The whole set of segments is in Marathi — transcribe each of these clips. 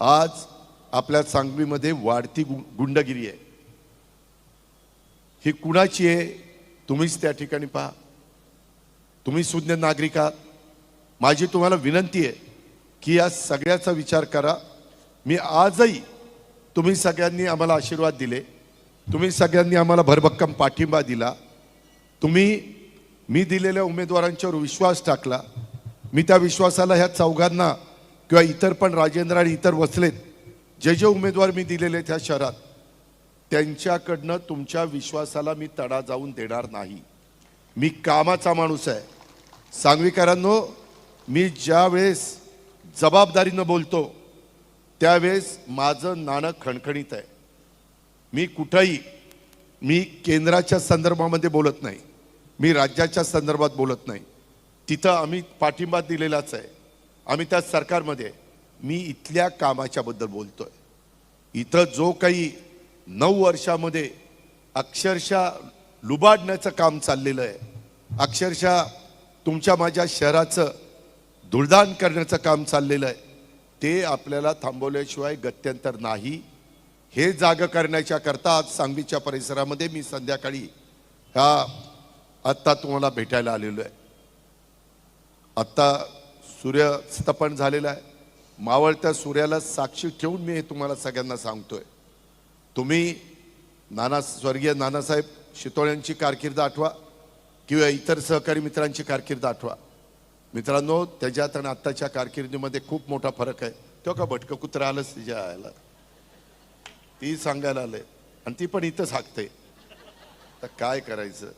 आज आपल्या सांगलीमध्ये वाढती गुंडगिरी आहे। ही कुणाची आहे तुम्हीच त्या ठिकाणी पहा। तुम्ही सुज्ञ नागरिक आहात, माझी तुम्हाला विनंती आहे की या सगळ्याचा विचार करा। मी आजही तुम्ही सगळ्यांनी आम्हाला आशीर्वाद दिले, तुम्ही सगळ्यांनी आम्हाला भरभक्कम पाठिंबा दिला, तुम्ही मी दिलेल्या उमेदवारांच्यावर विश्वास टाकला। मी त्या विश्वासाला ह्या चौघांना किंवा इतर पण राजेंद्र आणि इतर वसलेत जे जे उमेदवार मी दिलेले त्या शहरात त्यांच्याकडनं तुमच्या विश्वासाला मी तडा जाऊन देणार नाही। मी कामाचा माणूस आहे। सांगवीकरांनो, मी ज्यावेळेस जबाबदारीनं बोलतो त्यावेळेस माझं नाणं खणखणीत आहे। मी कुठेही मी केंद्राच्या संदर्भामध्ये बोलत नाही, मी राज्याच्या संदर्भात बोलत नाही। तिथं आम्ही पाठिंबा दिलेलाच आहे, आम्ही त्या सरकारमध्ये। मी इथल्या कामाच्या बद्दल बोलतोय। इथं जो काही 9 वर्षामध्ये अक्षरशः लुबाडण्याचं काम चाललेलं आहे, अक्षरशः तुमच्या माझ्या शहराचं धुळदाण करण्याचं काम चाललेलं आहे, ते आपल्याला थांबवल्याशिवाय गत्यंतर नाही। हे जाग करण्याच्या करता आज सांगलीच्या परिसरामध्ये मी संध्याकाळी आत्ता तुम्हाला भेटायला आलेलो आहे। आत्ता सूर्यस्तपन झालेला आहे, मावळत्या सूर्याला साक्षी ठेवून मी हे तुम्हाला सगळ्यांना सांगतोय। तुम्ही स्वर्गीय नानासाहेब शितोळ्यांची कारकीर्द आठवा किंवा इतर सहकारी मित्रांची कारकीर्द आठवा। मित्रांनो, त्याच्यात आणि आत्ताच्या कारकिर्दीमध्ये खूप मोठा फरक आहे। तो का भटकं कुत्रा आलंच तिच्या आयला, ती सांगायला आले आणि ती पण इथंच हाकते, तर काय करायचं?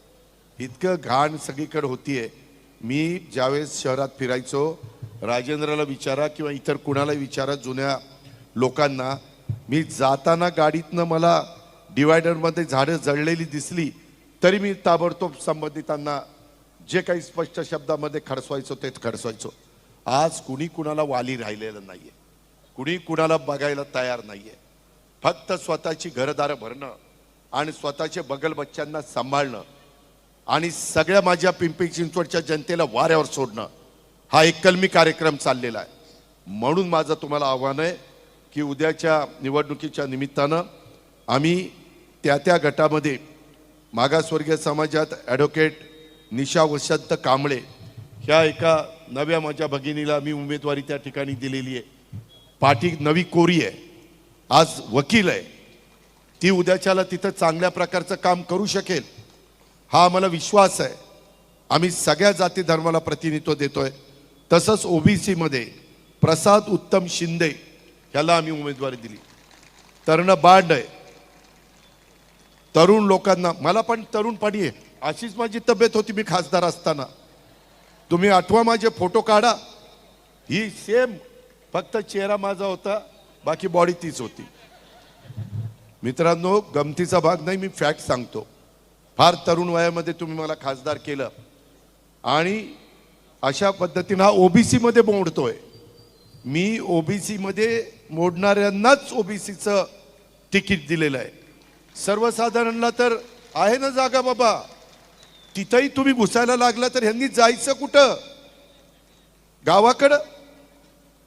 इतकं घाण सगळीकडे होतीये। मी ज्यावेळेस शहरात फिरायचो, राजेंद्रला विचारा किंवा इतर कुणाला विचारा, जुन्या लोकांना, मी जाताना गाडीतनं मला डिवायडरमध्ये झाडं जळलेली दिसली तरी मी ताबडतोब संबंधितांना जे काही स्पष्ट शब्दामध्ये खडसवायचो तेच खडसवायचो। आज कुणी कुणाला वाली राहिलेलं नाहीये, कुणी कुणाला बघायला तयार नाहीये। फक्त स्वतःची घरदारं भरणं आणि स्वतःचे बगल बच्च्यांना सांभाळणं आणि सगळ्या माझ्या पिंपरी चिंचवडच्या जनतेला वाऱ्यावर सोडणं, हा एक कलमी कार्यक्रम चाललेला आहे। म्हणून माझं तुम्हाला आव्हान आहे की उद्याच्या निवडणुकीच्या निमित्तानं आम्ही त्या गटामध्ये मागासवर्गीय समाजात ॲडव्होकेट निशा वसंत कांबळे ह्या एका नव्या माझ्या भगिनीला मी उमेदवारी त्या ठिकाणी दिलेली आहे। पाटी नवी कोरी आहे, आज वकील आहे, ती उद्याच्याला तिथं चांगल्या प्रकारचं काम करू शकेल, हा आम्हाला विश्वास आहे। आम्ही सगळ्या जाती धर्माला प्रतिनिधित्व देतोय। तसंच ओबीसी मध्ये प्रसाद उत्तम शिंदे ह्याला आम्ही उमेदवारी दिली। तरुण बांड आहे, तरुण लोकांना, मला पण तरुणपणी आहे, अशीच माझी तब्येत होती मी खासदार असताना। तुम्ही आठवा माझे फोटो काढा, ही सेम, फक्त चेहरा माझा होता, बाकी बॉडी तीच होती। मित्रांनो, गमतीचा भाग नाही, मी फॅक्ट सांगतो। फार तरुण वयामध्ये तुम्ही मला खासदार केलं आणि अशा पद्धतीने हा ओबीसी मध्ये मोडतोय। मी ओबीसी मध्ये मोडणाऱ्यांनाच ओबीसीचं तिकीट दिलेलं आहे। सर्वसाधारणला तर आहे ना जागा बाबा, तिथंही तुम्ही घुसायला लागला तर ह्यांनी जायचं कुठं? गावाकडं?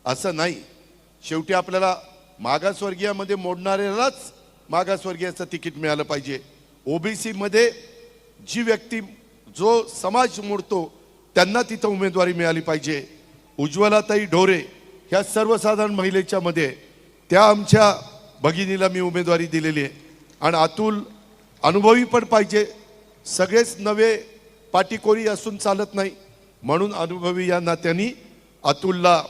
असं नाही। शेवटी आपल्याला मागासवर्गीयामध्ये मोडणाऱ्यालाच मागासवर्गीयाचं तिकीट मिळालं पाहिजे। ओबीसी मध्ये जी व्यक्ती, जो समाज मोडतो त्यांना तिथं उमेदवारी मिळाली पाहिजे। उज्ज्वलाताई ढोरे ह्या सर्वसाधारण महिलेच्या मध्ये त्या आमच्या भगिनीला मी उमेदवारी दिलेली आहे। आणि अतुल अनुभवी पण पाहिजे, सगळेच नवे पाटीकोरी असून चालत नाही, म्हणून अनुभवी या नात्याने अतुलला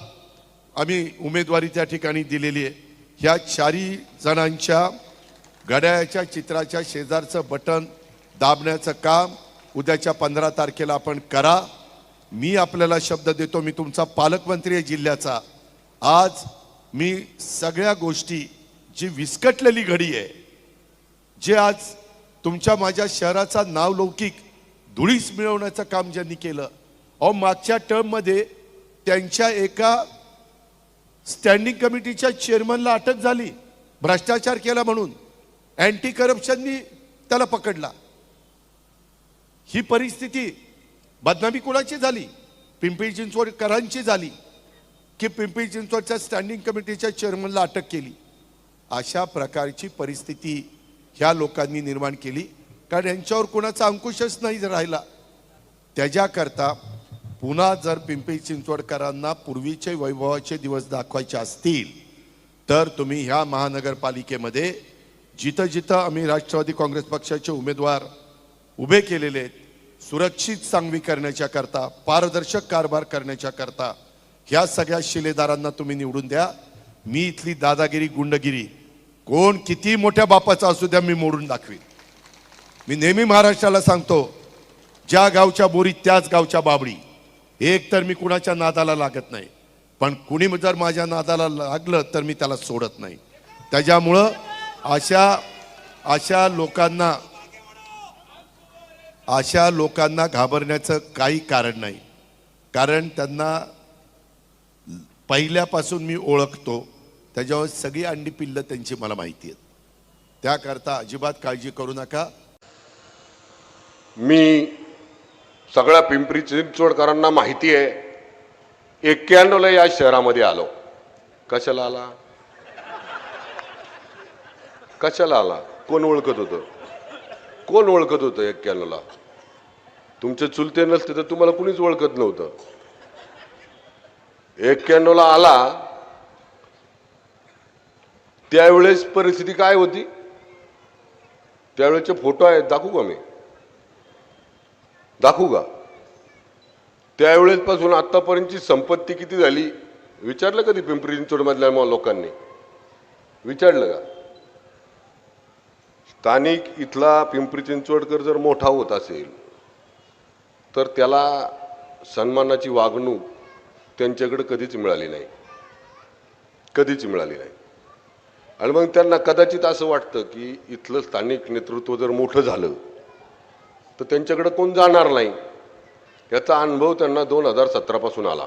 आम्ही उमेदवारी त्या ठिकाणी दिलेली आहे। ह्या 4 जणांच्या घड्याळाच्या चित्राच्या शेजारचं बटन दाबण्याचं काम उद्याच्या 15 तारखेला आपण करा। मी आपल्याला शब्द देतो, मी तुमचा पालकमंत्री आहे जिल्ह्याचा। आज मी सगळ्या गोष्टी, जी विस्कटलेली घडी आहे, जे आज तुमच्या माझ्या शहराचा नावलौकिक धुळीस मिळवण्याचं काम ज्यांनी केलं, अहो मागच्या टर्ममध्ये त्यांच्या एका स्टँडिंग कमिटीच्या चेअरमनला अटक झाली, भ्रष्टाचार केला म्हणून। अँटी करप्शननी त्याला पकडला। ही परिस्थिती, बदनामी कोणाची झाली? पिंपरी चिंचवडकरांची झाली। की पिंपरी चिंचवडच्या स्टँडिंग कमिटीच्या चेअरमनला अटक केली. अशा प्रकारची परिस्थिती ह्या लोकांनी निर्माण केली, कारण यांच्यावर कोणाचा अंकुशच नाही राहिला. त्याच्याकरता पुन्हा जर पिंपरी चिंचवडकरांना पूर्वीचे वैभवाचे दिवस दाखवायचे असतील तर तुम्ही ह्या महानगरपालिकेमध्ये जिथं जिथं आम्ही राष्ट्रवादी काँग्रेस पक्षाचे उमेदवार उभे केलेले आहेत, सुरक्षित सांगवी करण्याच्या करता, पारदर्शक कारभार करण्याच्या करता ह्या सगळ्या शिलेदारांना तुम्ही निवडून द्या. मी इथली दादागिरी, गुंडगिरी कोण किती मोठ्या बापाचा असू द्या, मी मोडून दाखवीन. मी नेहमी महाराष्ट्राला सांगतो, ज्या गावच्या बोरी त्याच गावच्या बाबडी. एक तर मी कुणाच्या नादाला लागत नाही, पण कुणी जर माझ्या नादाला लागलं तर मी त्याला सोडत नाही. त्याच्यामुळं अशा लोकांना घाबरण्याचं काही कारण नाही, कारण त्यांना पहिल्यापासून मी ओळखतो. त्याच्यावर सगळी अंडी पिल्लं त्यांची मला माहिती आहेत. त्याकरता अजिबात काळजी करू नका. मी सगळ्या पिंपरी चिंचवडकरांना माहिती आहे, 91ला या शहरामध्ये आलो. कशाला आला? कशाला आला? कोण ओळखत होतं? कोण ओळखत होतं 91ला? तुमचे चुलते नसते तर तुम्हाला कुणीच ओळखत नव्हतं. 91ला आला त्यावेळेस परिस्थिती काय होती? त्यावेळेचे फोटो आहेत, दाखवू का मी? दाखवू का? त्यावेळेस पासून आतापर्यंतची संपत्ती किती झाली विचारलं कधी पिंपरी चिंचवड मधल्या लोकांनी? विचारलं का? स्थानिक इथला पिंपरी चिंचवडकर जर मोठा होत असेल तर त्याला सन्मानाची वागणूक त्यांच्याकडे कधीच मिळाली नाही, कधीच मिळाली नाही. आणि मग त्यांना कदाचित असं वाटतं की इथलं स्थानिक नेतृत्व जर मोठं झालं तर त्यांच्याकडे कोण जाणार नाही. याचा अनुभव त्यांना 2017 पासून आला.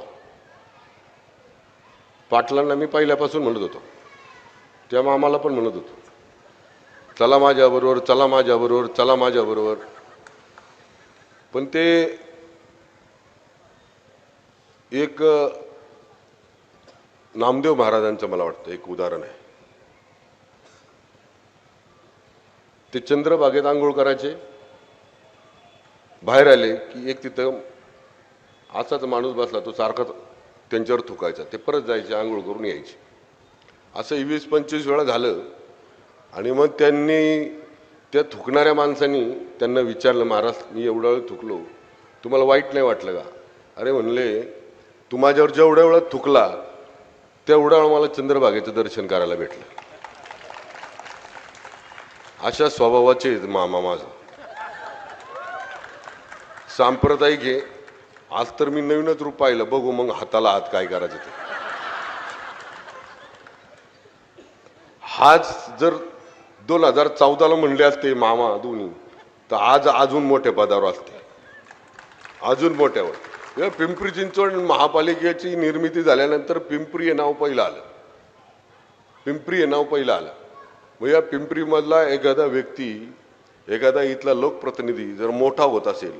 पाटलांना मी पहिल्यापासून म्हणत होतो, त्या मामाला पण म्हणत होतो, चला माझ्याबरोबर, चला माझ्याबरोबर, चला माझ्याबरोबर. पण ते एक नामदेव महाराजांचं मला वाटतं एक उदाहरण आहे. ते चंद्रबागेत आंघोळ करायचे, बाहेर आले की एक तिथं असाच माणूस बसला, तो सारखा त्यांच्यावर थुकायचा. ते परत जायचे, आंघोळ करून यायचे. असं 20-25 वेळा झालं. आणि मग त्यांनी त्या थुकणाऱ्या माणसांनी त्यांना विचारलं, महाराज मी एवढा वेळ थुकलो, तुम्हाला वाईट नाही वाटलं का? अरे म्हणले, तू माझ्यावर जेवढ्या वेळा थुकला तेवढ्या वेळा मला चंद्रभागेचं दर्शन करायला भेटलं. अशा स्वभावाचे मामा माझा. सांप्रदायिक आहे. आज तर मी नवीनच रूप पाहिलं, बघू मग हाताला हात काय करायचं ते. हाच जर 2014ला म्हणले असते मामा दोन्ही, तर आज अजून मोठ्या पदावर असते, अजून मोठ्यावर. पिंपरी चिंचवड महापालिकेची निर्मिती झाल्यानंतर पिंपरी हे नाव पहिलं आलं, पिंपरी हे नाव पहिलं आलं. मग या पिंपरीमधला एखादा व्यक्ती, एखादा इथला लोकप्रतिनिधी जर मोठा होत असेल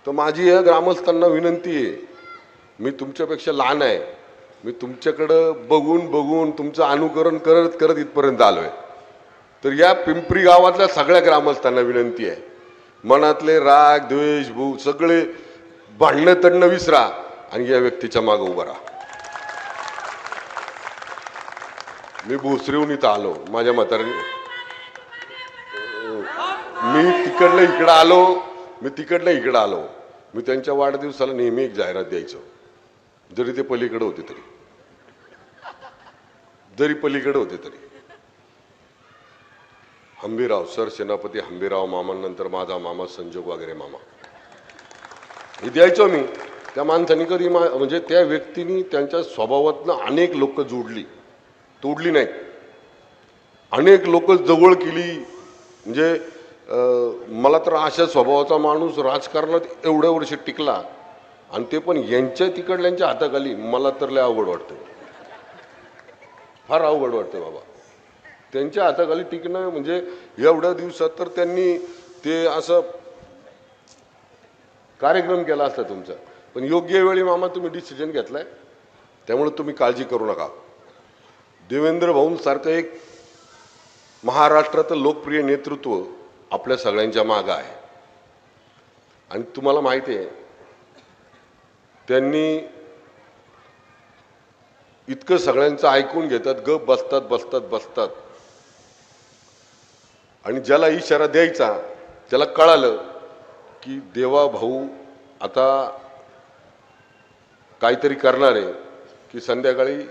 तर माझी या ग्रामस्थांना विनंती आहे, मी तुमच्यापेक्षा लहान आहे, मी तुमच्याकडं बघून बघून तुमचं अनुकरण करत करत इथपर्यंत आलोय. तर या पिंपरी गावातल्या सगळ्या ग्रामस्थांना विनंती आहे, मनातले राग द्वेष भू सगळे भांडणं तडणं विसरा आणि या व्यक्तीच्या मागे उभा राहा. मी भोसरीहून इथं आलो, माझ्या म्हाताऱ्याने मी तिकडनं इकडं आलो. मी त्यांच्या वाढदिवसाला नेहमी एक जाहिरात द्यायचो, जरी ते पलीकडे होते तरी, हंबीराव सर सेनापती हंबीराव मामांनंतर माझा मामा संजोग वगैरे मामा, हे द्यायचो मी. त्या माणसाने कधी म्हणजे त्या व्यक्तीने त्यांच्या स्वभावातनं अनेक लोक जोडली, तोडली नाही. अनेक लोक जवळ केली. म्हणजे मला तर अशा स्वभावाचा माणूस राजकारणात एवढ्या वर्ष टिकला आणि ते पण यांच्या तिकडल्यांच्या हाताखाली, मला तर लय अवघड वाटतं, फार अवघड वाटतं बाबा. त्यांच्या हाताखाली टिकणं म्हणजे एवढ्या दिवसात तर त्यांनी ते असं कार्यक्रम केला असता तुमचा. पण योग्य वेळी मामा तुम्ही डिसिजन घेतलाय, त्यामुळे तुम्ही काळजी करू नका. देवेंद्र भाऊंसारखं एक महाराष्ट्राचं लोकप्रिय नेतृत्व आपल्या सगळ्यांच्या मागं आहे. आणि तुम्हाला माहिती आहे त्यांनी इतकं सगळ्यांचं ऐकून घेतात, गप बसतात आणि ज्याला इशारा द्यायचा त्याला कळालं की देवा भाऊ आता काहीतरी करणार आहे, की संध्याकाळी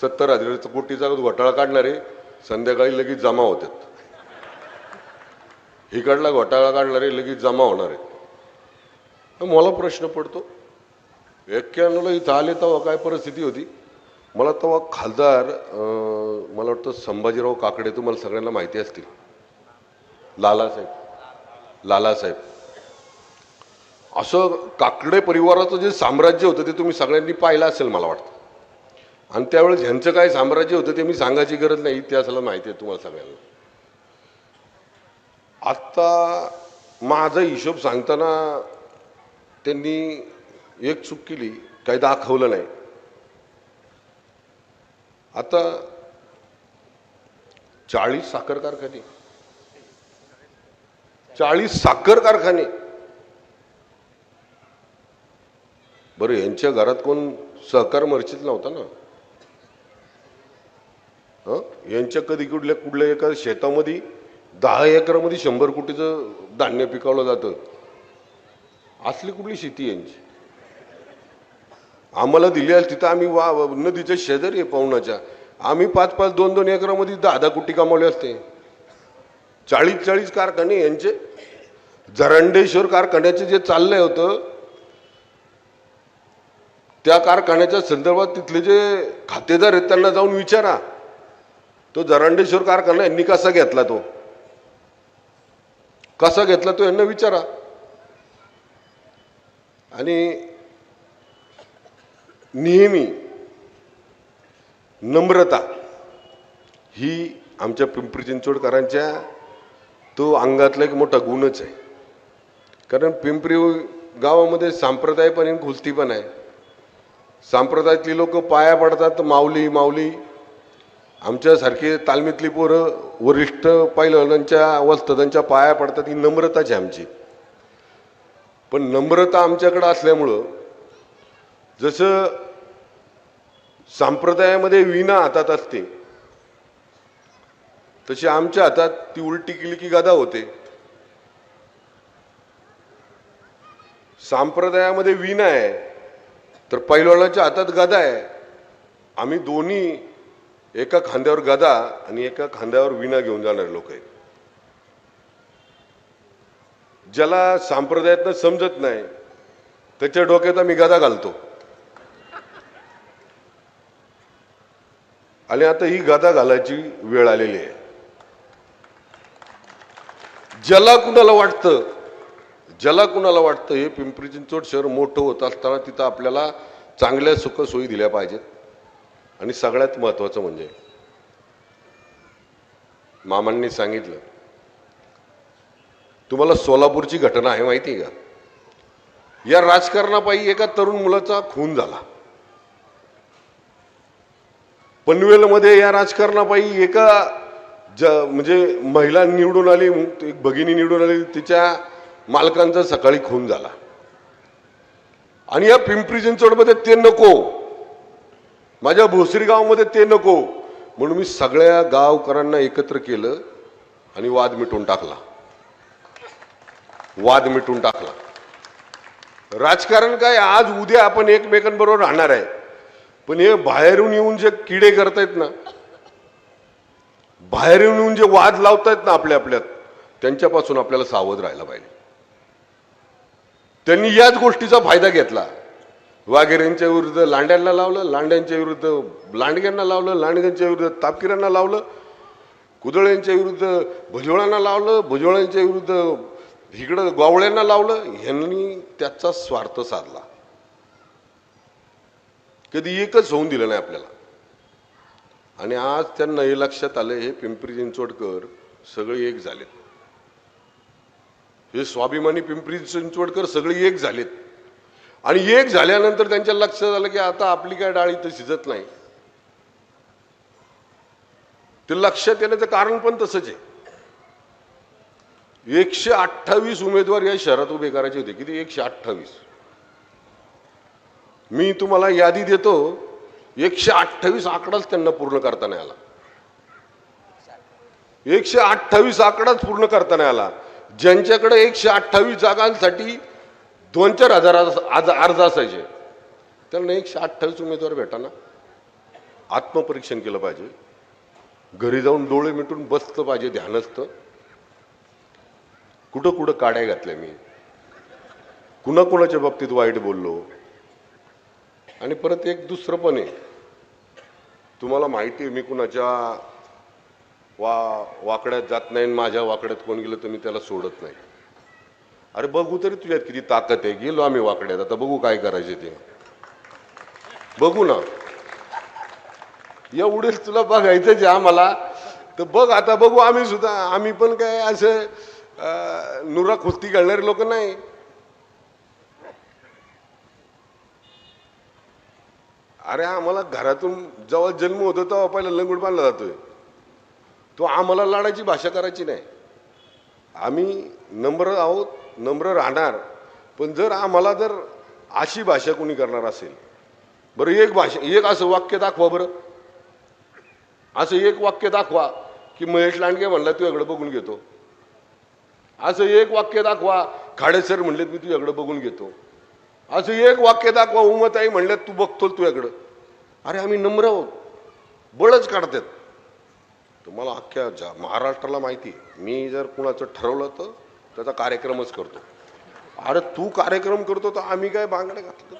70,000 कोटीचा घोटाळा काढणार आहे, संध्याकाळी लगेच जमा होतात. इकडला घोटाळा काढणारे लगेच जमा होणार आहेत. मला प्रश्न पडतो 91ला इथं आले तेव्हा काय परिस्थिती होती? मला तेव्हा खासदार मला वाटतं संभाजीराव काकडे, तुम्हाला सगळ्यांना माहिती असतील, लालासाहेब असं काकडे परिवाराचं जे साम्राज्य होतं ते तुम्ही सगळ्यांनी पाहिलं असेल मला वाटतं. आणि त्यावेळेस ह्यांचं काय साम्राज्य होतं ते मी सांगायची गरज नाही, इतिहासाला माहिती आहे तुम्हाला सगळ्यांना. आत्ता माझा हिशोब सांगताना त्यांनी एक चूक केली, काही दाखवलं नाही. आता 40 साखर कारखाने, 40 साखर कारखाने. बरं, यांच्या घरात कोण सहकार मर्चीत नव्हता ना? यांच्या कधी कुठल्या एका शेतामध्ये 10 एकरामध्ये 100 कोटीचं धान्य पिकवलं जातं. असली कुठली शेती यांची? आम्हाला दिली आहे तिथं आम्ही नदीच्या शेजारी आहे पाहुणाच्या, आम्ही 5-5, 2-2 एकरामध्ये 10-10 कोटी कमावले असते. 40 कारखाने यांचे. जरांडेश्वर कारखान्याचे जे चाललंय होतं त्या कारखान्याच्या संदर्भात तिथले जे खातेदार आहेत त्यांना जाऊन विचारा, तो जरांडेश्वर कारखाना यांनी कसा घेतला, तो कसा घेतला तो यांना विचारा. आणि नेहमी नम्रता ही आमच्या पिंपरी चिंचवडकरांच्या तो अंगातला एक मोठा गुणच आहे. कारण पिंपरी गावामध्ये संप्रदाय पण आहे, खुलती पण आहे. संप्रदायातली लोक पाया पडतात, माऊली माऊली. आमच्यासारखे तालमीतली पोरं वरिष्ठ पैलवानांच्या वस्तादांच्या पाया पडतात. ही नम्रताच आहे आमची. पण नम्रता आमच्याकडे असल्यामुळं जसं संप्रदायामध्ये वीणा हातात असते तशी आमच्या हातात ती उलटी केली की गदा होते. संप्रदायामध्ये वीणा आहे तर पैलवानाच्या हातात गदा आहे. आम्ही दोन्ही एका खांद्यावर गदा आणि एका खांद्यावर वीणा घेऊन जाणारे लोक आहेत. ज्याला संप्रदायातनं समजत नाही त्याच्या डोक्यात आम्ही गदा घालतो. आणि आता ही गदा घालायची वेळ आलेली आहे. ज्याला कुणाला वाटतं हे पिंपरी चिंचवड शहर मोठं होत असताना तिथं आपल्याला चांगल्या सुखसोयी दिल्या पाहिजेत. आणि सगळ्यात महत्वाचं म्हणजे मामांनी सांगितलं, तुम्हाला सोलापूरची घटना आहे माहिती आहे का? या राजकारणापायी एका तरुण मुलाचा खून झाला. पनवेलमध्ये या राजकारणापायी एका म्हणजे महिला निवडून आली, एक भगिनी निवडून आली, तिच्या मालकांचा सकाळी खून झाला. आणि या पिंपरी चिंचवडमध्ये ते नको, माझ्या भोसरी गावामध्ये ते नको, म्हणून मी सगळ्या गावकऱ्यांना एकत्र केलं आणि वाद मिटून टाकला. राजकारण काय, आज उद्या आपण एकमेकांबरोबर राहणार आहे. पण हे बाहेरून येऊन जे किडे करतायत ना, बाहेरून येऊन जे वाद लावतायत ना आपल्यात, त्यांच्यापासून आपल्याला सावध राहायला पाहिजे. त्यांनी याच गोष्टीचा फायदा घेतला. वाघेरेंच्या विरुद्ध लांड्यांना लावलं, लांड्यांच्या विरुद्ध लांडग्यांना लावलं, लांडग्यांच्या विरुद्ध तापकिरांना लावलं, कुदळ्यांच्या विरुद्ध भुजबळांना लावलं, भुजबळांच्या विरुद्ध इकडं गोवळ्यांना लावलं. ह्यांनी त्याचा स्वार्थ साधला. कधी एकच होऊन दिलं नाही आपल्याला. आणि आज त्यांना हे लक्षात आलं, हे पिंपरी चिंचवडकर सगळे एक झालेत. हे स्वाभिमानी पिंपरी चिंचवडकर सगळे एक झालेत. आणि एक झाल्यानंतर त्यांच्या लक्षात आलं की आता आपली काय डाळ इथं शिजत नाही. ते लक्षात येण्याचं कारण पण तसंच आहे. 128 उमेदवार या शहरात उभे करायचे होते. किती? 128. मी तुम्हाला यादी देतो. 128 आकडाच त्यांना पूर्ण करता नाही आला. 128 आकडाच पूर्ण करता नाही आला. ज्यांच्याकडे 128 जागांसाठी 2-4 हजार अर्ज असायचे त्यांना 128 उमेदवार भेटाना. आत्मपरीक्षण केलं पाहिजे. घरी जाऊन डोळे मिटून बसलं पाहिजे ध्यानस्थ. कुठं कुठं काड्या घातल्या मी, कुणाकुणाच्या बाबतीत वाईट बोललो. आणि परत एक दुसरं पण आहे, तुम्हाला माहिती आहे मी कुणाच्या वाकड्यात जात नाही. माझ्या वाकड्यात कोण गेलं तर मी त्याला सोडत नाही. अरे बघू तरी तुझ्यात किती ताकद आहे. गेलो आम्ही वाकड्यात, आता बघू काय करायचे ते बघू ना. एवढेच तुला बघायचं जे आम्हाला तर बघ, आता बघू आम्ही सुद्धा. आम्ही पण काय असं नुरा खुस्ती घालणारे लोक नाही. अरे आम्हाला घरातून जेव्हा जन्म होतो तेव्हा पहिला लंगूट बांधला जातोय. तो आम्हाला लाडाची भाषा करायची नाही. आम्ही नम्र आहोत, नम्र राहणार. पण जर आम्हाला जर अशी भाषा कोणी करणार असेल, बरं एक असं वाक्य दाखवा. बरं असं एक वाक्य दाखवा की महेश लांडगे म्हणला तुझ्याकडे बघून घेतो. असं एक वाक्य दाखवा खाडेसर म्हणलेत मी तुझ्याकडे बघून घेतो. असं एक वाक्य दाखवा उमाताई म्हणल्यात तू बघतो तुझ्याकडं. अरे आम्ही नम्र आहोत. बळच काढतात. तुम्हाला अख्ख्या महाराष्ट्राला माहिती आहे, मी जर कुणाचं ठरवलं तर त्याचा कार्यक्रमच करतो. अरे तू कार्यक्रम करतो तर आम्ही काय बांगड्या घातलं?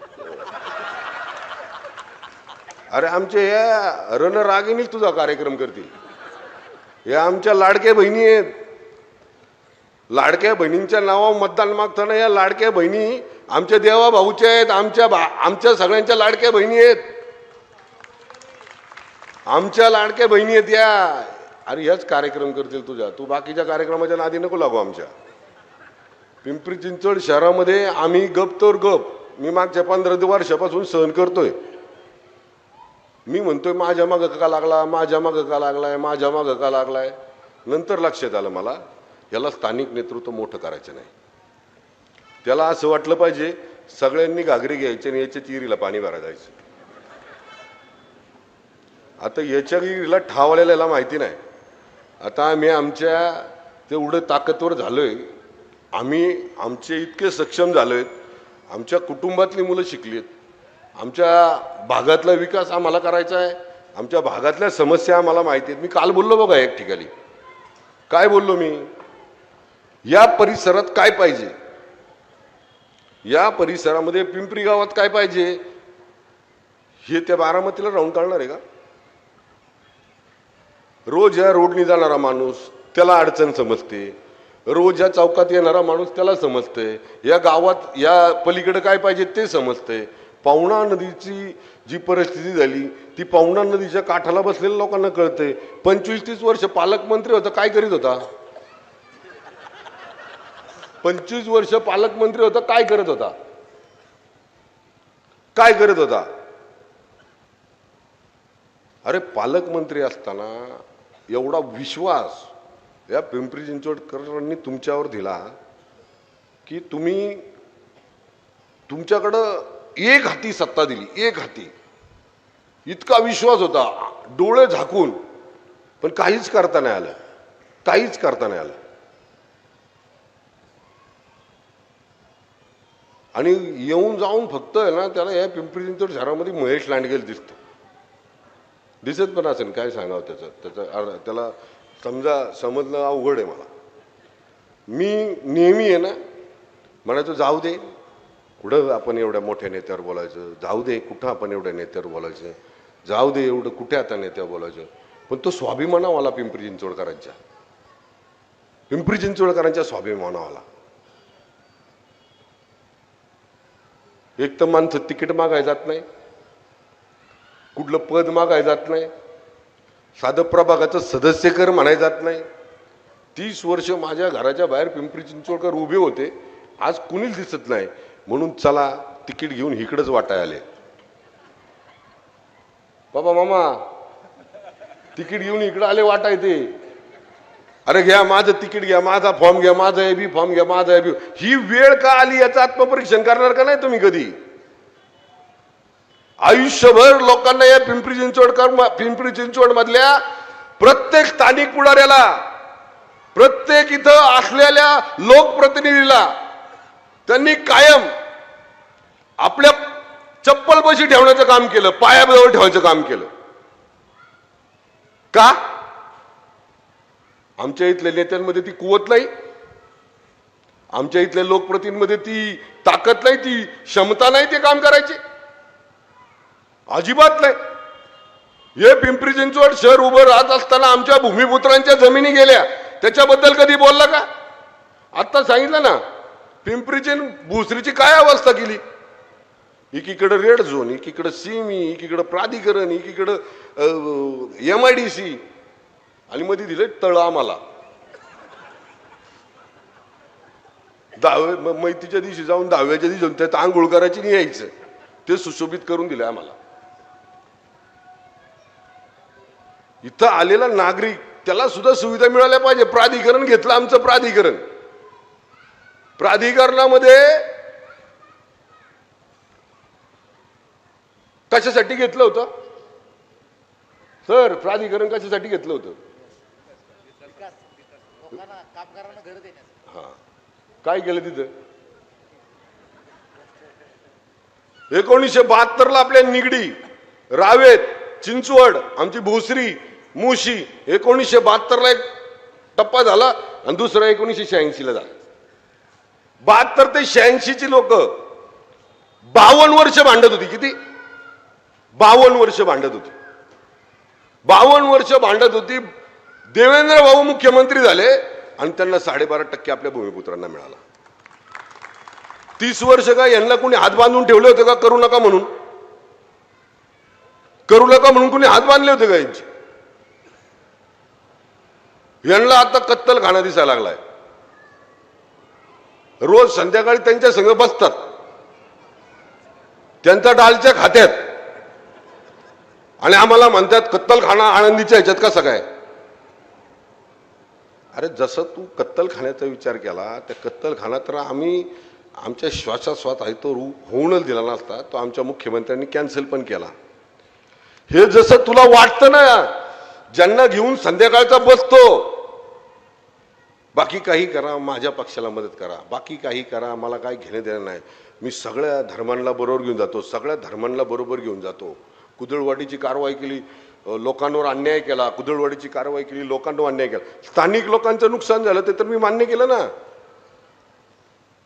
अरे आमचे या रणरागिणी तुझा कार्यक्रम करतील. या आमच्या लाडक्या बहिणी आहेत. लाडक्या बहिणींच्या नावावर मतदान मागताना या लाडक्या बहिणी आमच्या देवा भाऊच्या आहेत. आमच्या सगळ्यांच्या लाडक्या बहिणी आहेत. आमच्या लाडक्या बहिणी आहेत या. अरे ह्याच कार्यक्रम करतील तुझ्या. तू बाकीच्या कार्यक्रमाच्या नादी नको लागू. आमच्या पिंपरी चिंचवड शहरामध्ये आम्ही गप तर गप. मी मागच्या 15 वर्षापासून सहन करतोय. मी म्हणतोय माझ्या मागं का लागला, माझ्या मागं का लागलाय, माझ्या मागं का लागलाय. नंतर लक्षात आलं मला याला स्थानिक नेतृत्व मोठं करायचं नाही. त्याला असं वाटलं पाहिजे सगळ्यांनी घागरी घ्यायची आणि याच्या चिरीला पाणी भरा जायचं. आता याच्या विहिरीला ठावलेल्याला माहिती नाही. आता आम्ही आमच्या तेवढं ताकदवर झालोय. आम्ही आमचे इतके सक्षम झालोय. आमच्या कुटुंबातली मुलं शिकलीत. आमच्या भागातला विकास आम्हाला करायचा आहे. आमच्या भागातल्या समस्या आम्हाला माहिती आहेत. मी काल बोललो बघा एक ठिकाणी. काय बोललो मी? या परिसरात काय पाहिजे, या परिसरामध्ये पिंपरी गावात काय पाहिजे हे त्या बारामतीला राहून कळणार आहे का? रोज या रोडनी जाणारा माणूस त्याला अडचण समजते. रोज या चौकात येणारा माणूस त्याला समजते. या गावात या पलीकडे काय पाहिजे ते समजते. पवना नदीची जी परिस्थिती झाली ती पवना नदीच्या काठाला बसलेल्या लोकांना कळते. 25-30 वर्ष पालकमंत्री होता, काय करीत होता? 25 वर्ष पालकमंत्री होता, काय करत होता? काय करत होता? अरे पालकमंत्री असताना एवढा विश्वास या पिंपरी चिंचवडकरांनी तुमच्यावर दिला की तुम्ही तुमच्याकडं एक हाती सत्ता दिली. एक हाती इतका विश्वास होता, डोळे झाकून. पण काहीच करता नाही आलं. काहीच करता नाही आलं. आणि येऊन जाऊन फक्त आहे ना त्याला या पिंपरी चिंचवड शहरामध्ये महेश लांडगे दिसतो. दिसत पण असेल, काय सांगावं त्याला समजणं अवघड आहे मला. मी नेहमी आहे ना म्हणायचो जाऊ दे कुठं आपण एवढ्या मोठ्या नेत्यावर बोलायचं, जाऊ दे कुठं आपण एवढ्या नेत्यावर बोलायचं, जाऊ दे एवढं कुठे आता नेत्यावर बोलायचं. पण तो स्वाभिमानावाला पिंपरी चिंचवडकरांच्या स्वाभिमानावाला. एक तर माणसं तिकीट मागाय जात नाही, कुठलं पद मागाय जात नाही, साधं प्रभागाचं सदस्य कर म्हणाय जात नाही. 30 वर्ष माझ्या घराच्या बाहेर पिंपरी चिंचवडकर उभे होते, आज कुणीच दिसत नाही. म्हणून चला तिकीट घेऊन इकडंच वाटाय आले. बाबा मामा तिकीट घेऊन इकडं आले वाटाय ते. अरे घ्या माझं तिकीट घ्या, माझा फॉर्म घ्या, माझा एबी फॉर्म घ्या, माझा एबी. ही वेळ का आली याचं आत्मपरीक्षण करणार का नाही तुम्ही कधी? आयुष्यभर लोकांना या पिंपरी चिंचवड मधल्या प्रत्येक स्थानिक पुढाऱ्याला, प्रत्येक इथं असलेल्या लोकप्रतिनिधीला त्यांनी कायम आपल्या चप्पल बशी ठेवण्याचं काम केलं, पायाजवळ ठेवायचं काम केलं. का? आमच्या इथल्या नेत्यांमध्ये ती कुवत नाही, आमच्या इथल्या लोकप्रतिनिधींमध्ये ती ताकद नाही, ती क्षमता नाही ते काम करायची. अजिबात नाही. हे पिंपरी चिंचवड शहर उभं राहत असताना आमच्या भूमिपुत्रांच्या जमिनी गेल्या, त्याच्याबद्दल कधी बोलला का? आता सांगितलं ना, पिंपरीची भुसरीची काय अवस्था केली. एकीकडे रेड झोन, एकीकडे सिमी, एकीकडे प्राधिकरण, एकीकडे MIDC, आणि मध्ये दिले तळ आम्हाला. मैतीच्या दिवशी जाऊन 10व्याच्या दिवशी जाऊन त्यात आंघोळ करायची नाही यायचं, ते सुशोभित करून दिले आम्हाला. इथं आलेला नागरिक त्याला सुद्धा सुविधा मिळाल्या पाहिजे. प्राधिकरण घेतलं आमचं प्राधिकरण. प्राधिकरणामध्ये कशासाठी घेतलं होतं सर? प्राधिकरण कशासाठी घेतलं होतं? हा, काय केलं तिथं? 1972 आपल्या निगडी, रावेत, चिंचवड, आमची भोसरी, मुशी 1972 एक टप्पा झाला आणि दुसरा 1986 झाला. 72 ते 86 लोक 52 वर्ष भांडत होती. किती? 52 वर्ष भांडत होती. 52 वर्ष भांडत होती. देवेंद्र भाऊ मुख्यमंत्री झाले आणि त्यांना 12.5% आपल्या भूमिपुत्रांना मिळाला. 30 वर्ष का यांना कोणी हात बांधून ठेवले होते का? करू नका म्हणून, करू नका म्हणून कोणी हात बांधले होते का यांचे? यांना आता कत्तलखाना दिसायला लागलाय. रोज संध्याकाळी त्यांच्या संग बसतात, त्यांचा डालच्या खात्यात, आणि आम्हाला म्हणतात कत्तलखाना आळंदीच्या ह्याच्यात कसा काय? अरे जसं तू कत्तलखान्याचा विचार केला, त्या कत्तलखाना तर आम्ही आमच्या श्वासाश्वास आहे तो होऊनच दिला नसता, तो आमच्या मुख्यमंत्र्यांनी कॅन्सल पण केला. हे जसं तुला वाटतं ना, ज्यांना घेऊन संध्याकाळचा बसतो, बाकी काही करा, माझ्या पक्षाला मदत करा, बाकी काही करा, मला काय घेणे देणं नाही, मी सगळ्या धर्मांना बरोबर घेऊन जातो, सगळ्या धर्मांना बरोबर घेऊन जातो. कुदळवाडीची कारवाई केली, लोकांवर अन्याय केला, कुदळवाडीची कारवाई केली, लोकांवर अन्याय केला, स्थानिक लोकांचं नुकसान झालं ते तर मी मान्य केलं ना.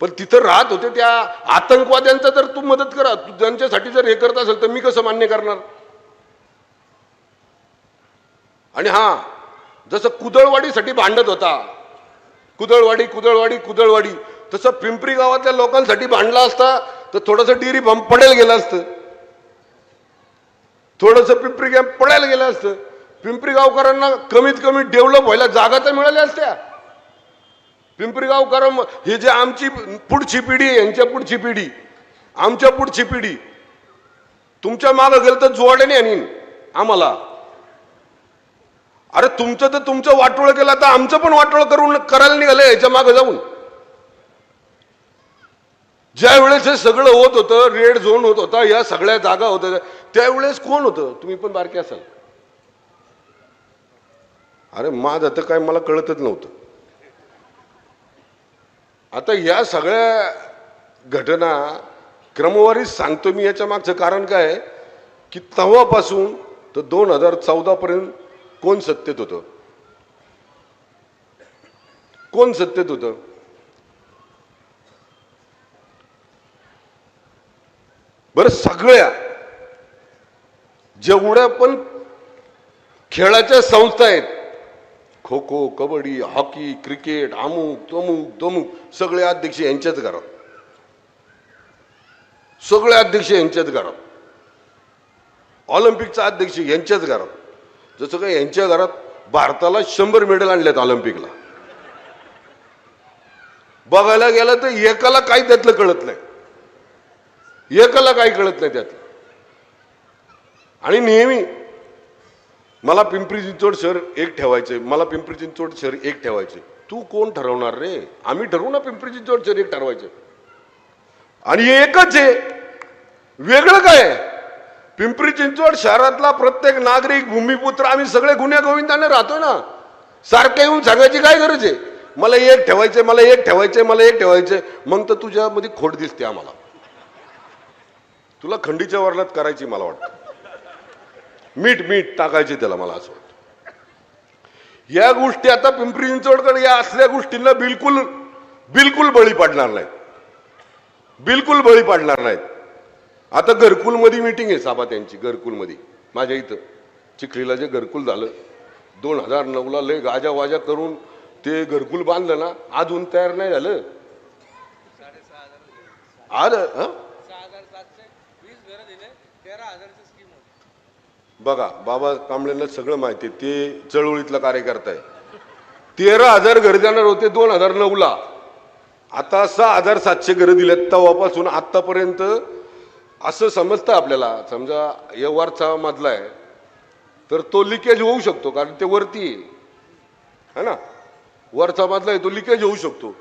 पण तिथं राहत होते त्या आतंकवाद्यांचा जर तू मदत करा, ज्यांच्यासाठी जर हे करत असेल तर मी कसं मान्य करणार? आणि हा, जसं कुदळवाडीसाठी भांडत होता, कुदळवाडी कुदळवाडी कुदळवाडी, तसं पिंपरी गावातल्या लोकांसाठी भांडला असता तर थोडंसं डिरी बंब पडेल गेलं असतं, थोडंसं पिंपरी गॅम पडायला गेलं असतं. पिंपरी गावकरांना कमीत कमी डेव्हलप व्हायला जागा तर मिळाल्या असत्या. पिंपरी गावकर हे जे आमची पुढची पिढी, यांच्या पुढची पिढी, आमच्या पुढची पिढी, तुमच्या मागं गेलं तर जोड्याने आणीन आम्हाला. अरे तुमचं तर तुमचं वाटोळ केलं, तर आमचं पण वाटोळ करायला निघालं याच्या मागं जाऊन. ज्या वेळेस हे सगळं होत होतं, रेड झोन होत होता, या सगळ्या जागा होत्या, त्यावेळेस कोण होतं? तुम्ही पण बारके असाल. अरे माझं तर काय मला कळतच नव्हतं. आता या सगळ्या घटना क्रमवारीच सांगतो मी. याच्या मागचं कारण काय की तेव्हापासून तर 2014 पर्यंत कोण सत्तेत होतं? कोण सत्तेत होतं? बरं, सगळ्या जेवढ्या पण खेळाच्या संस्था आहेत, खो खो, कबड्डी, हॉकी, क्रिकेट, अमुक तमुक तमुक, सगळे अध्यक्ष यांच्याच घरात, सगळे अध्यक्ष यांच्याच घरात, ऑलिम्पिकचा अध्यक्ष यांच्याच घरात. जसं काय यांच्या घरात भारताला 100 मेडल आणल्यात ऑलिम्पिकला. बघायला गेलं तर एकाला काही त्यातलं कळत नाही. एकाला काही कळत नाही त्यात. आणि नेहमी मला पिंपरी चिंचवड शहर एक ठेवायचे, मला पिंपरी चिंचवड शहर एक ठेवायचे. तू कोण ठरवणार रे? आम्ही ठरवू ना पिंपरी चिंचवड शहर एक ठरवायचे. आणि एकच आहे, वेगळं काय आहे? पिंपरी चिंचवड शहरातला प्रत्येक नागरिक, भूमिपुत्र आम्ही सगळे गुन्हे गोविंदाने राहतोय ना. सारखे येऊन सांगायची काय गरज आहे? मला एक ठेवायचे, मला एक ठेवायचे, मला एक ठेवायचे. मग तर तुझ्यामध्ये खोट दिसते आम्हाला. तुला खंडीच्या वर्णात करायची मला वाटतं. मीठ टाकायचे त्याला, मला असं वाटतं. या गोष्टी आता पिंपरी चिंचवडकडे या असल्या गोष्टींना बिलकुल बळी पडणार नाहीत. बिलकुल बळी पडणार नाहीत. आता घरकुलमध्ये मीटिंग आहे साबा त्यांची, घरकुलमध्ये माझ्या इथं चिखलीला जे घरकुल झालं 2009ला लय गाजा वाजा करून ते घरकुल बांधलं ना, अजून तयार नाही झालं. बघा, बाबा कांबळेंना सगळं माहिती आहे, ते चळवळीतला कार्यकर्ता आहे. 13,000 घर देणार होते 2009ला. आता 6,700 घरं दिलेत. तेव्हापासून आतापर्यंत असं समजतं आपल्याला, समजा या वरचा मधला आहे तर तो लिकेज होऊ शकतो, कारण ते वरती आहे ना. वरचा मधला आहे तो लिकेज होऊ शकतो,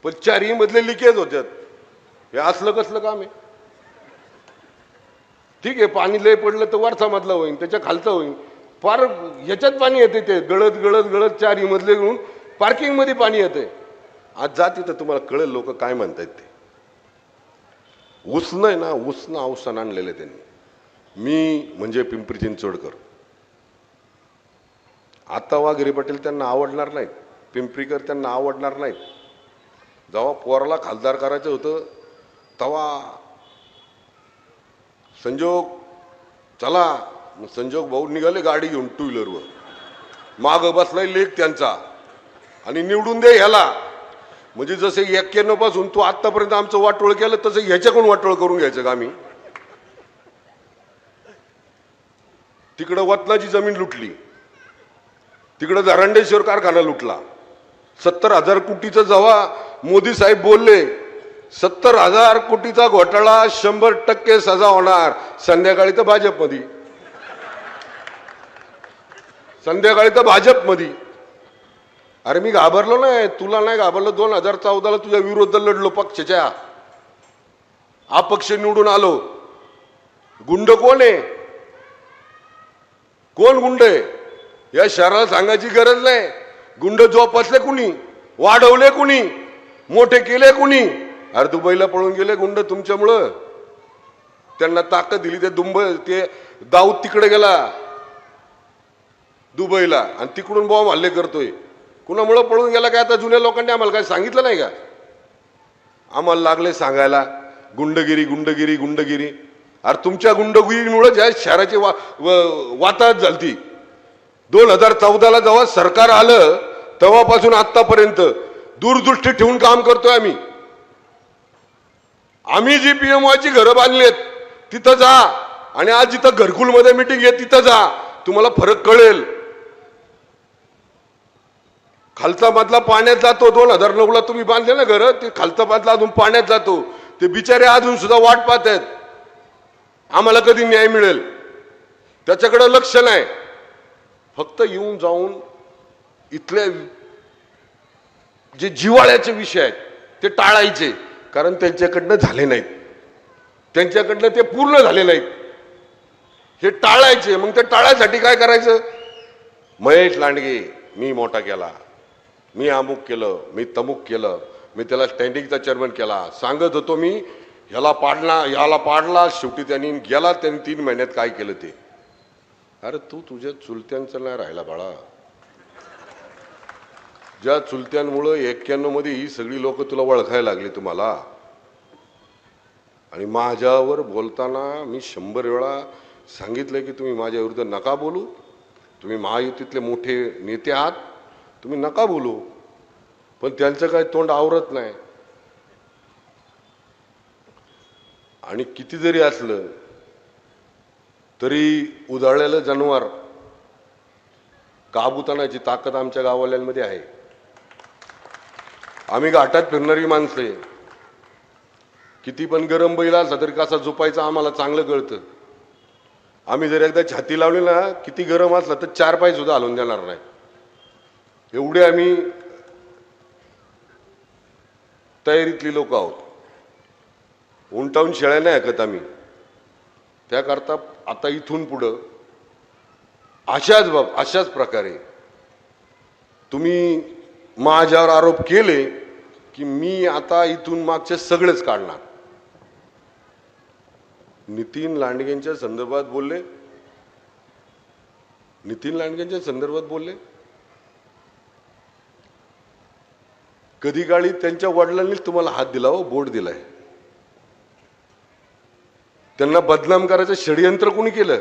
पण चारही मधले लिकेज होतात. हे असलं कसलं काम आहे? ठीक आहे, पाणी लय पडलं तर वरचा मधला होईल, त्याच्या खालचा होईल. फार ह्याच्यात पाणी येते, ते गळत गळत गळत चारही मधले घेऊन पार्किंग मध्ये पाणी येते. आज जा तिथं, तुम्हाला कळेल लोक काय म्हणतात ते. उसनं आहे ना, उसनं अवसान आणलेलं त्यांनी. मी म्हणजे पिंपरी चिंचवडकर. आता वाघेरे पाटील त्यांना आवडणार नाहीत, पिंपरीकर त्यांना आवडणार नाहीत. जेव्हा पोराला खासदार करायचं होतं तेव्हा संजोग चला, संजोग भाऊ निघाले गाडी घेऊन टू व्हीलरवर, माग बसलाय लेख त्यांचा, आणि निवडून दे ह्याला. म्हणजे जसे 91 पासून तू आतापर्यंत आमचं वाटोळ केलं, तसं ह्याच्याकडून वाटोळ करून घ्यायचं का आम्ही? तिकडं वतनाची जमीन लुटली, तिकडं धरांडेश्वर कारखाना लुटला. 70,000 कोटीचं जेव्हा मोदी साहेब बोलले 70,000 कोटीचा घोटाळा 100% सजा होणार, संध्याकाळी तर भाजपमध्ये, संध्याकाळी तर भाजपमध्ये. अरे मी घाबरलो नाही, तुला नाही घाबरलो. 2014ला तुझ्या विरोधात लढलो, पक्षाच्या अपक्ष निवडून आलो. गुंड कोण आहे? कोण गुंड आहे या शहराला सांगायची गरज नाही. गुंड जोपासले कुणी, वाढवले कुणी, मोठे केले कुणी? अरे दुबईला पळून गेले गुंड तुमच्यामुळं. त्यांना ताकद दिली, ते दाऊद तिकडे गेला दुबईला, आणि तिकडून बॉम्ब हल्ले करतोय. कुणामुळं पळून गेला काय? आता जुन्या लोकांनी आम्हाला काय सांगितलं नाही का? आम्हाला लागले सांगायला गुंडगिरी गुंडगिरी गुंडगिरी. अरे तुमच्या गुंडगिरीमुळे ज्या शहराची वाताहत झाली. 2014ला जेव्हा सरकार आलं तेव्हापासून आतापर्यंत दूरदृष्टी ठेवून काम करतोय आम्ही. आम्ही जी पीएमवायची घरं बांधलीत तिथं जा, आणि आज जिथं घरकुलमध्ये मीटिंग आहे तिथं जा, तुम्हाला फरक कळेल. खालचा मधला पाण्यात जातो. 2009ला तुम्ही बांधले ना घर, ते खालचा मधला अजून पाण्यात जातो. ते बिचारे अजून सुद्धा वाट पाहत आहेत, आम्हाला कधी न्याय मिळेल. त्याच्याकडे लक्ष नाही. फक्त येऊन जाऊन इथले जे जिव्हाळ्याचे विषय आहेत ते टाळायचे, कारण त्यांच्याकडनं झाले नाहीत, त्यांच्याकडनं ते पूर्ण झाले नाहीत. हे टाळायचे. मग ते टाळायसाठी काय करायचं? महेश लांडगे मी मोठा केला, मी अमुक केलं, मी तमुक केलं, मी त्याला स्टँडिंगचा चेअरमन केला, सांगत होतो मी ह्याला पाडला ह्याला पाडला. शेवटी त्यांनी गेला, त्यांनी 3 महिन्यात काय केलं ते. अरे तू तुझ्या चुलत्यांचं नाही राहिला बाळा. ज्या चुलत्यांमुळं 91 मध्ये ही सगळी लोक तुला ओळखायला लागली तुम्हाला. आणि माझ्यावर बोलताना मी 100 वेळा सांगितलं की तुम्ही माझ्या विरुद्ध नका बोलू, तुम्ही महायुतीतले मोठे नेते आहात, तुम्ही नका बोलू. पण त्यांचं काय तोंड आवरत नाही. आणि किती जरी असलं तरी उधाळलेलं जनावर काबूतानाची ताकद आमच्या गाववाल्यांमध्ये आहे. आम्ही घाटात फिरणारी माणसे. किती पण गरम बैल असला तरी कसा झोपायचा आम्हाला चांगलं कळतं. आम्ही जर एकदा छाती लावली ना, किती गरम असला तर 4 पाय सुद्धा हलवून देणार नाही. एवढे आम्ही तयारीतली लोक आहोत. उंटावून शेळ्या नाही ऐकत आम्ही. त्याकरता आता इथून पुढं अशाच प्रकारे तुम्ही माझ्यावर आरोप केले की मी आता इथून मागचे सगळेच काढणार. नितीन लांडगेंच्या संदर्भात बोलले, नितीन लांडगेंच्या संदर्भात बोलले. कधी काळी त्यांच्या वडिलांनी तुम्हाला हात दिला हो, बोट दिलाय. त्यांना बदनाम करायचं षडयंत्र कोणी केलं?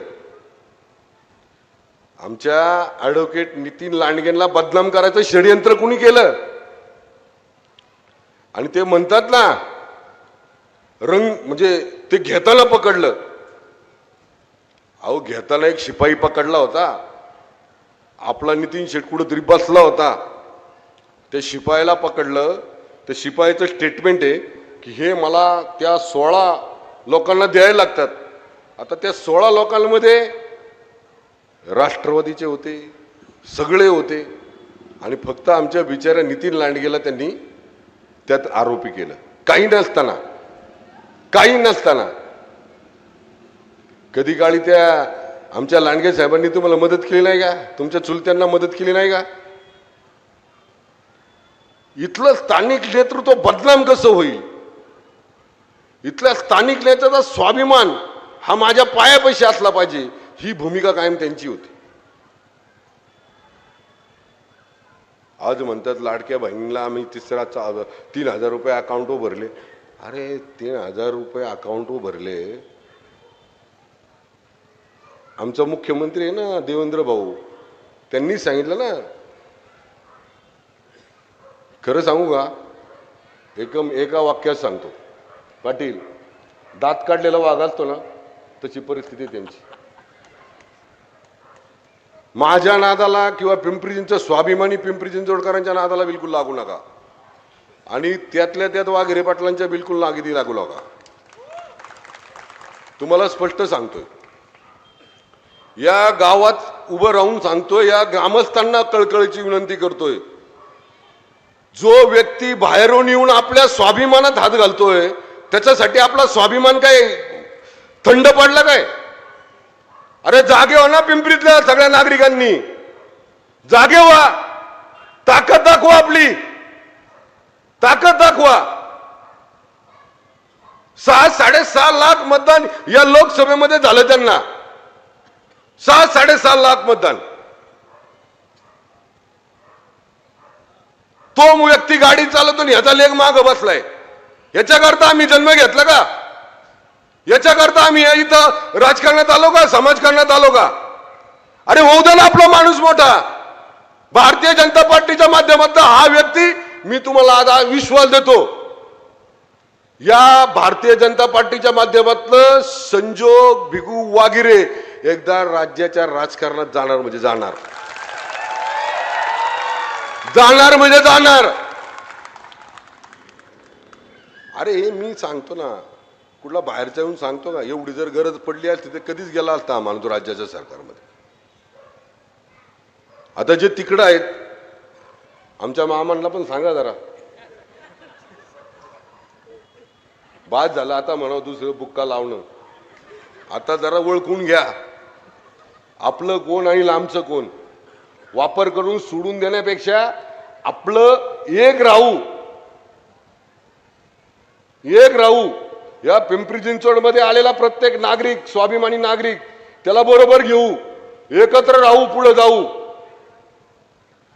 आमच्या ऍडव्होकेट नितीन लांडगेंना बदनाम करायचं षडयंत्र कोणी केलं? आणि ते म्हणतात ना, रंग म्हणजे ते घेताना पकडलं. अहो, घेताना एक शिपाई पकडला होता. आपला नितीन शेट कुठेतरी बसला होता. ते शिपायाला पकडलं. ते शिपायाचं स्टेटमेंट आहे की हे मला त्या 16 लोकांना द्यायला लागतात. आता त्या 16 लोकांमध्ये राष्ट्रवादीचे होते, सगळे होते, आणि फक्त आमच्या बिचाऱ्या नितीन लांडगेला त्यांनी त्यात आरोपी केलं. काही नसताना कधी काळी त्या आमच्या लांडगे साहेबांनी तुम्हाला मदत केली नाही का? तुमच्या चुलत्यांना मदत केली नाही का? इथलं स्थानिक नेतृत्व बदनाम कसं होईल? इथल्या स्थानिक नेत्याचा स्वाभिमान हा माझ्या पायापाशी असला पाहिजे, ही भूमिका कायम त्यांची होती. आज म्हणतात लाडक्या बहिणीला आम्ही 3,000 रुपये अकाउंटवर भरले. अरे 3,000 रुपये अकाउंटवर भरले. आमचा मुख्यमंत्री आहे ना देवेंद्र भाऊ, त्यांनी सांगितलं ना. खरं सांगू का? एका वाक्यात सांगतो, पाटील दात काढलेला वाघ असतो ना, तशी परिस्थिती त्यांची. माझ्या नादाला किंवा पिंपरी चिंचवड स्वाभिमानी पिंपरी चिंचवडकरांच्या नादाला बिलकुल लागू नका. आणि त्यातल्या त्यात वाघेरे पाटलांच्या बिलकुल नागीदी लागू नका. तुम्हाला स्पष्ट सांगतोय, या गावात उभं राहून सांगतोय, या ग्रामस्थांना कळकळीची विनंती करतोय. जो व्यक्ती बाहेरून येऊन आपल्या स्वाभिमानात हात घालतोय, त्याच्यासाठी आपला स्वाभिमान काय थंड पडला काय? अरे जागे व्हा ना, पिंपरीतल्या सगळ्या नागरिकांनी जागे व्हा. ताकद दाखवा, आपली ताकद दाखवा. 6-6.5 लाख मतदान या लोकसभेमध्ये झालं त्यांना. 6-6.5 लाख मतदान. तो व्यक्ती गाडी चालवतो आणि ह्याचा लेख माग बसलाय. याच्याकरता आम्ही जन्म घेतला का? याच्याकरता आम्ही इथं राजकारणात आलो का? समाजकारणात आलो का? अरे होऊ दे ना आपला माणूस मोठा. भारतीय जनता पार्टीच्या माध्यमातून हा व्यक्ती, मी तुम्हाला आज विश्वास देतो, या भारतीय जनता पार्टीच्या माध्यमातून संजोग भिगू वागिरे एकदा राज्याच्या राजकारणात जाणार म्हणजे जाणार. अरे हे मी सांगतो ना, कुठला बाहेरचा येऊन सांगतो का? एवढी जर गरज पडली असती तर कधीच गेला असता आम्हाला तो राज्याच्या सरकारमध्ये. आता जे तिकडं आहेत, आमच्या मामांना पण सांगा जरा, बाद झाला आता म्हणा दुसरं बुक्का लावणं. आता जरा ओळखून घ्या आपलं कोण आणि लांबचं कोण. वापर करून सोडून देण्यापेक्षा आपलं एक राहू. या पिंपरी चिंचवड मध्ये आलेला प्रत्येक नागरिक, स्वाभिमानी नागरिक, त्याला बरोबर घेऊ, एकत्र राहू, पुढे जाऊ.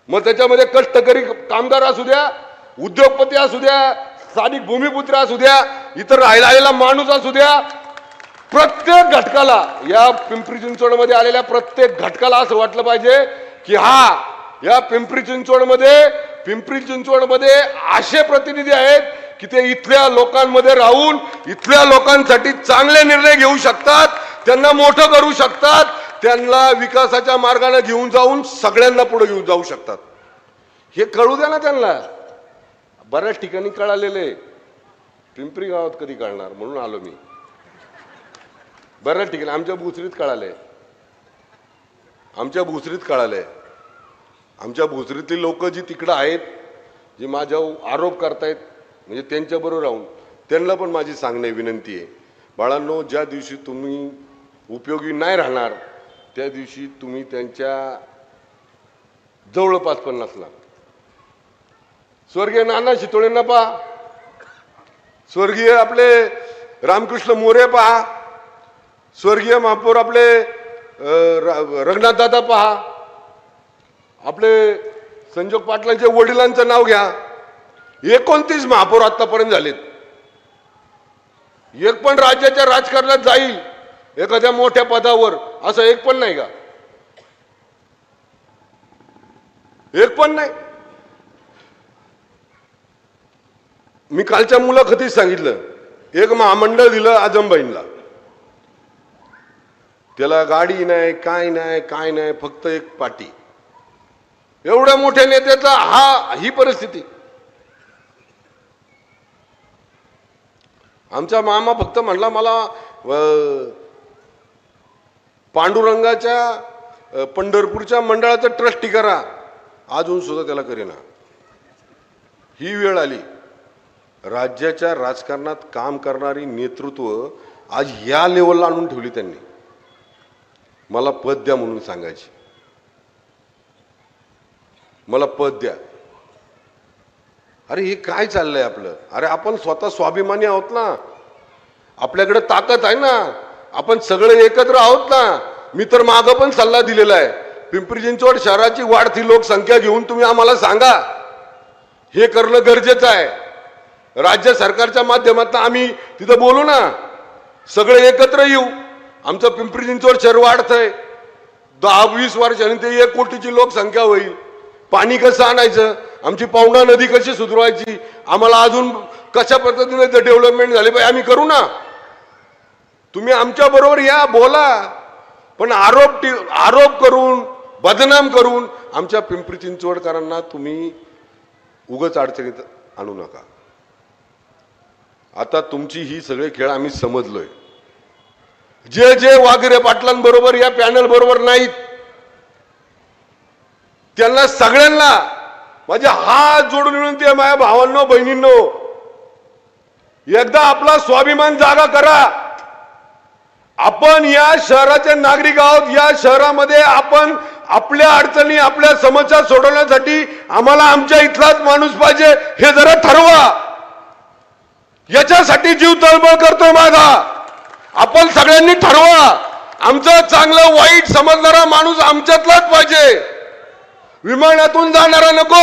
मग त्याच्यामध्ये कष्टकरी कामगार असू द्या, उद्योगपती असू द्या, स्थानिक भूमिपुत्र असू द्या, इतर राहायला आलेला माणूस असू द्या, प्रत्येक घटकाला, या पिंपरी चिंचवड मध्ये आलेल्या प्रत्येक घटकाला असं वाटलं पाहिजे की या पिंपरी चिंचवडमध्ये असे प्रतिनिधी आहेत की ते इथल्या लोकांमध्ये राहून इथल्या लोकांसाठी चांगले निर्णय घेऊ शकतात, त्यांना मोठं करू शकतात, त्यांना विकासाच्या मार्गाने घेऊन जाऊन सगळ्यांना पुढे घेऊन जाऊ शकतात. हे कळू द्या ना त्यांना. बऱ्याच ठिकाणी कळालेले. पिंपरी गावात कधी कळणार म्हणून आलो मी. बरं ठीक आहे, आमच्या भोसरीत कळालंय, आमच्या भोसरीत कळालंय. आमच्या भोसरीतली लोक जी तिकडं आहेत, जे माझ्यावर आरोप करतायत, म्हणजे त्यांच्याबरोबर राहून त्यांना पण माझी सांगणे विनंती आहे, बाळांनो, ज्या दिवशी तुम्ही उपयोगी नाही राहणार त्या दिवशी तुम्ही त्यांच्या जवळपास पण नसला. स्वर्गीय नाना शितोळेंना पहा, स्वर्गीय आपले रामकृष्ण मोरे पहा, स्वर्गीय महापौर आपले रंगनाथ दादा पहा, आपले संजोग पाटलांच्या वडिलांचं नाव घ्या. 29 महापौर आतापर्यंत झालेत. एक पण राज्याच्या राजकारणात जाईल एखाद्या मोठ्या पदावर असं एक पण नाही का? एक पण नाही. मी कालच्या मुलाखतीत सांगितलं, एक महामंडळ दिलं आजमबाईंना, त्याला गाडी नाही, काय नाही, काय नाही, फक्त एक पाटी. एवढ्या मोठ्या नेत्याचा ही परिस्थिती. आमचा मामा फक्त म्हणला मला पांडुरंगाच्या पंढरपूरच्या मंडळाचं ट्रस्टी करा, अजून सुद्धा त्याला करेना. ही वेळ आली. राज्याच्या राजकारणात काम करणारी नेतृत्व आज या लेवलला आणून ठेवली त्यांनी. मला पद द्या म्हणून सांगायची, मला पद द्या. अरे हे काय चाललंय आपलं? अरे आपण स्वतः स्वाभिमानी आहोत ना, आपल्याकडे ताकद आहे ना, आपण सगळे एकत्र आहोत ना. मी तर मागं पण सल्ला दिलेला आहे, पिंपरी चिंचवड शहराची वाढती लोकसंख्या घेऊन तुम्ही आम्हाला सांगा, हे करणं गरजेचं आहे. राज्य सरकारच्या माध्यमातून आम्ही तिथं बोलू ना, सगळे एकत्र येऊ. आमचं पिंपरी चिंचवड शहर वाढतंय, 10-20 वर्षांनी ते 1 कोटीची लोकसंख्या होईल. पाणी कसं आणायचं, आमची पवना नदी कशी सुधारायची, आम्हाला अजून कशा पद्धतीने डेव्हलपमेंट झाले पाहिजे आम्ही करू ना. तुम्ही आमच्या बरोबर या, बोला, पण आरोप करून बदनाम करून आमच्या पिंपरी चिंचवडकरांना तुम्ही उगाच अडचणीत आणू नका. आता तुमची ही सगळे खेळ आम्ही समजलोय. जे वाघिरे पाटलांबरोबर या पॅनल बरोबर नाहीत, त्यांना सगळ्यांना माझे हात जोडून विनंती आहे, माझ्या भावांनो बहिणींनो, एकदा आपला स्वाभिमान जागा करा. आपण या शहराचे नागरिक आहोत. या शहरामध्ये आपण आपल्या अडचणी, आपल्या समस्या सोडवण्यासाठी आम्हाला आमच्या इथलाच माणूस पाहिजे, हे जरा ठरवा. याच्यासाठी जीव तळमळ करतोय माझा. आपण सगळ्यांनी ठरवा, आमचं चांगलं वाईट समजणारा माणूस आमच्यातलाच पाहिजे. विमानातून जाणारा नको,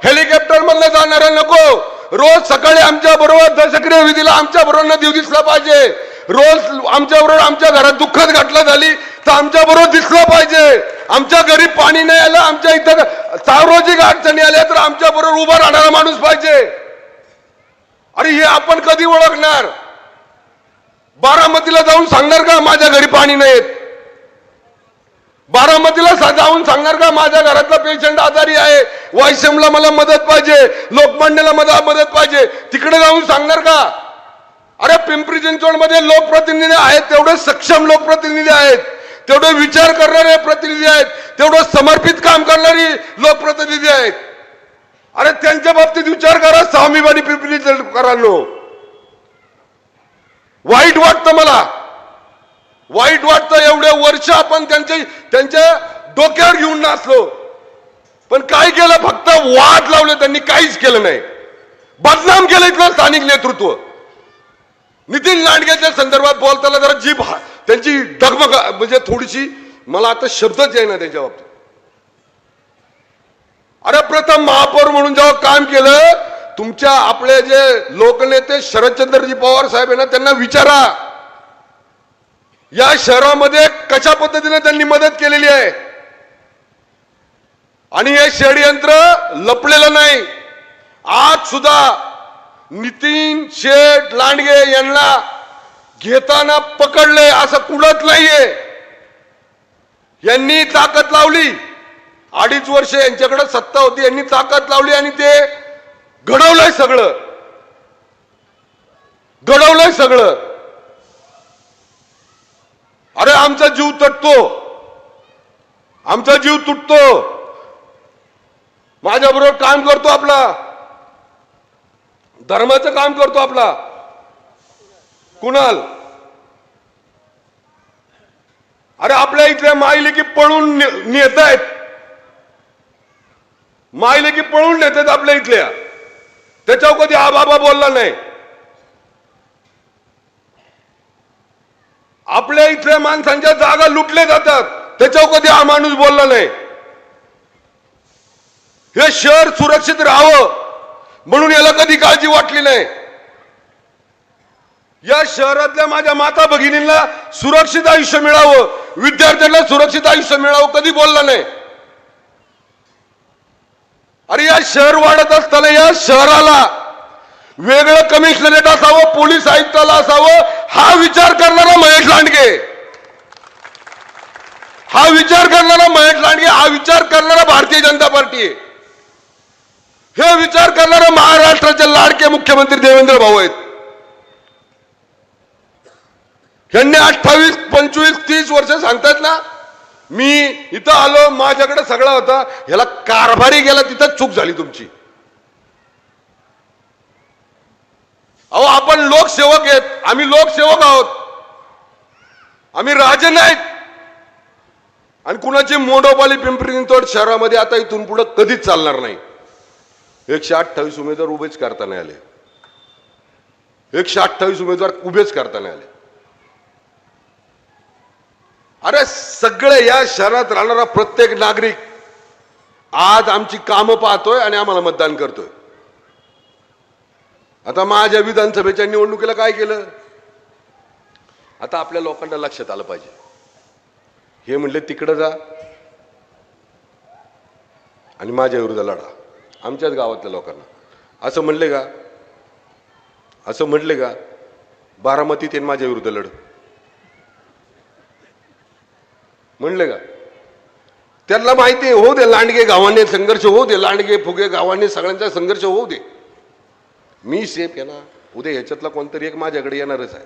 हेलिकॉप्टर मधनं जाणारा नको. रोज सकाळी आमच्या बरोबर दशक्रिया विधीला आमच्या बरोबर देव दिसला पाहिजे. रोज आमच्या बरोबर आमच्या घरात दुःखद घटना झाली तर आमच्या बरोबर दिसला पाहिजे. आमच्या घरी पाणी नाही आलं, आमच्या इथं सार्वजनिक अडचणी आल्या तर आमच्या बरोबर उभा राहणारा माणूस पाहिजे. अरे हे आपण कधी ओळखणार? बारामतीला जाऊन सांगणार का माझ्या घरी पाणी नाहीत? बारामतीला जाऊन सांगणार का माझ्या घरातला पेशंट आजारी आहे, वायसमला मला मदत पाहिजे, लोकमान्यला मदत पाहिजे? तिकडे जाऊन सांगणार का? अरे पिंपरी चिंचवड मध्ये लोकप्रतिनिधी आहेत, तेवढे सक्षम लोकप्रतिनिधी आहेत, तेवढे विचार करणारे प्रतिनिधी आहेत, तेवढं समर्पित काम करणारी लोकप्रतिनिधी आहेत. अरे त्यांच्या बाबतीत विचार करा स्वाभिमानी पिंपरी चिंचवडकरांनो. वाईट वाटतं, मला वाईट वाटतं. एवढे वर्ष आपण त्यांच्या डोक्यावर घेऊन नाचलो, पण काय केलं? फक्त वाद लावले त्यांनी, काहीच केलं नाही. बदनाम केलं इथलं स्थानिक नेतृत्व. नितीन लांडगेच्या संदर्भात बोलताना जरा जीभ त्यांची डगमग, म्हणजे थोडीशी मला आता शब्दच येईना त्यांच्या बाबतीत. अरे प्रथम महापौर म्हणून जेव्हा काम केलं, तुमच्या आपले जे लोकनेते शरदचंद्रजी पवार साहेब आहे ना, त्यांना विचारा या शहरामध्ये कशा पद्धतीने त्यांनी मदत केलेली आहे. आणि हे षडयंत्र लपलेलं नाही. आज सुद्धा नितीन शेठ लांडगे यांना घेताना पकडले असं कुठंच नाहीये. यांनी ताकद लावली, 2.5 वर्ष यांच्याकडे सत्ता होती, यांनी ताकद लावली आणि ते घडवलंय सगळं. घडवलंय सगळं. अरे आमचा जीव तटतो, आमचा जीव तुटतो. माझ्याबरोबर काम करतो, आपला धर्माचं काम करतो आपला कुणाल. अरे आपल्या इथल्या मायलेकी पळून नेत आहेत, मायलेकी पळून नेतात आपल्या इथल्या. त्याच्यावर कधी बाबा बोलला नाही. आपल्या इथल्या माणसांच्या जागा लुटले जातात, त्याच्यावर कधी हा माणूस बोलला नाही. हे शहर सुरक्षित राहावं म्हणून याला कधी काळजी वाटली नाही. या शहरातल्या माझ्या माता भगिनींना सुरक्षित आयुष्य मिळावं, विद्यार्थ्यांना सुरक्षित आयुष्य मिळावं कधी बोलला नाही. अरे या शहर वाढत असताना या शहराला वेगळं कमिशनरेट असावं, पोलीस आयुक्ताला असावं, हा विचार करणारा महेश लांडगे, हा विचार करणारा महेश लांडगे, हा विचार करणारा भारतीय जनता पार्टी आहे. हे विचार करणारे महाराष्ट्राचे लाडके मुख्यमंत्री देवेंद्र भाऊ आहेत. यांनी 28, 25, 30 वर्ष सांगतात ना, मी इथं आलो, माझ्याकडे सगळा होता, ह्याला कारभारी गेला, तिथं चूक झाली तुमची. अहो आपण लोकसेवक आहेत, आम्ही लोकसेवक आहोत, आम्ही राजे नाहीत. आणि कुणाची मोनोपॉली पिंपरी चिंचवड शहरामध्ये आता इथून पुढे कधीच चालणार नाही. 128 उमेदवार उभेच करता नाही आले, 128 उमेदवार उभेच करता नाही आले. अरे सगळे या शहरात राहणारा प्रत्येक नागरिक आज आमची कामं पाहतोय आणि आम्हाला मतदान करतोय. आता माझ्या विधानसभेच्या निवडणुकीला काय केलं, आता आपल्या लोकांना लक्षात आलं पाहिजे. हे म्हणले तिकडं जा आणि माझ्या विरुद्ध लढा, आमच्याच गावातल्या लोकांना असं म्हणले का, असं म्हणले का बारामतीत येऊन माझ्या विरुद्ध लढ म्हणले का? त्यांना माहिती आहे, होऊ दे लांडगे गावाने संघर्ष, होऊ दे लांडगे फुगे गावाने सगळ्यांचा संघर्ष होऊ दे, मी सेफ आहे ना. उद्या ह्याच्यातला कोणतरी एक माझ्याकडे येणारच आहे.